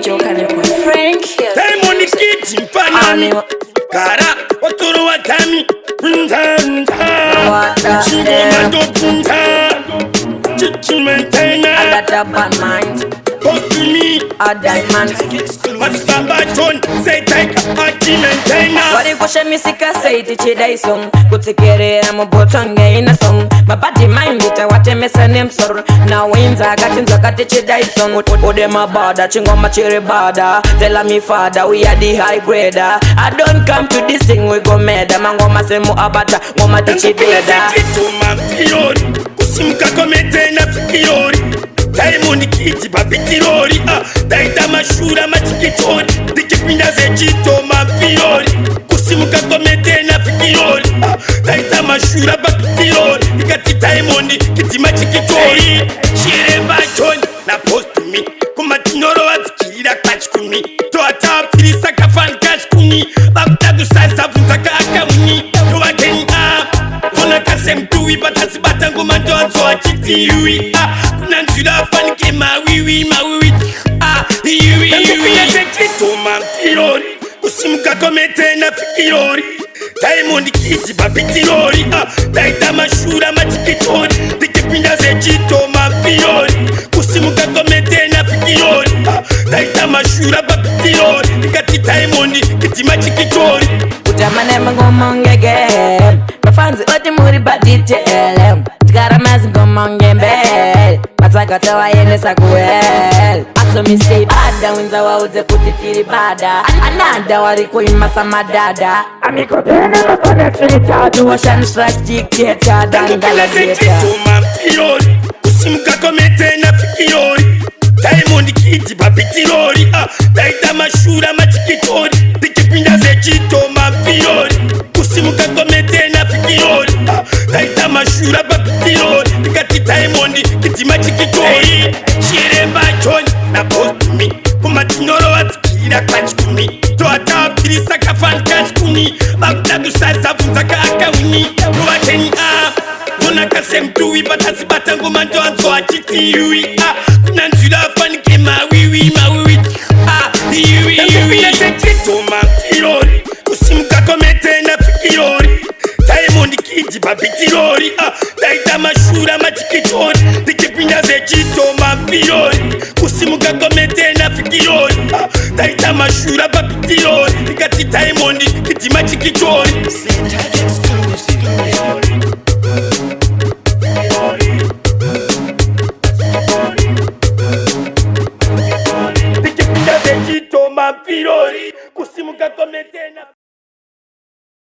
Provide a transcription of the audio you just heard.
Frank Diamond Kid Mpanani Kara Otoro Watami Chingoma do Chichimentena I got a bad mind. Talk to me A diamond. Master Baton Say take a Chimentena Wari kushe misika say tichida isong Kutikere na mbotonge ina song Mabadi mind ita wate mesa nemsor Na winza gatinza katichida isong Ode mabada chingoma chiri bada Tell me father we are the high grader. I don't come to this thing we go meda Mangoma semu abada ngoma tichibeda Kusimka komete na fikiori Diamond Kid babitirori Daita mashura machikitori Dikipinda zechito mafiori Kusimka komete na fikiori Daita mashura babitirori Ikati Diamond Kid machikitori Chire bachoni na post me Kumatinoro watikira kachikumi Toata pirisa kafan kachikumi Bakutadu sasa vunzaka akawuni Yuwakeni Kona kasem tuwi batasi batango mandoanzo achitiwi Kuna nsula fanike mawiwi Iwi Zechito mampirori Kusimuka komete na fikirori Diamond Kid babitirori Daita mashura machikitori Dikipinda zechito mampirori Kusimuka komete na fikirori Daita mashura babitirori Ikati Diamond Kid machikitori Jamane mangoma ngege Mafanzi oti muri badite elem Tigara mazi ngoma ngembe Mataka tawa yene sakuel Aso misi bada winza wauze kutitiri bada Ananda wariku imasa madada Amiko tene kakone filitatu Ocean Strategic Theater Dangala Theater Mampirori Kusimuka komete na fikirori Diamond Kid babitirori Daita mashura machikitori Dikipinda zechito mampirori Kusimuka komete na fikirori Daita mashura babitirori Ikati Diamond Kid machikitori Chire bachoni na post me Kumatinoro watikira kachikumi Toata pirisa kafan kachikumi Bakutadu sasa vunzaka akawuni Yuwakeni Kona kasem tuwi batasi batango mandoanzo achitiwi Kuna nsula fanike mawiwi Iwi Zechito mampirori Kusimuka komete na fikirori Diamond Kid babitirori Daita mashura machikitori Dikipinda zechito mampirori Kusimuka komete na fikirori Daita mashura babitirori Ikati Diamond Kid machikitori Dikipinda zechito mampirori Kusimuka komete na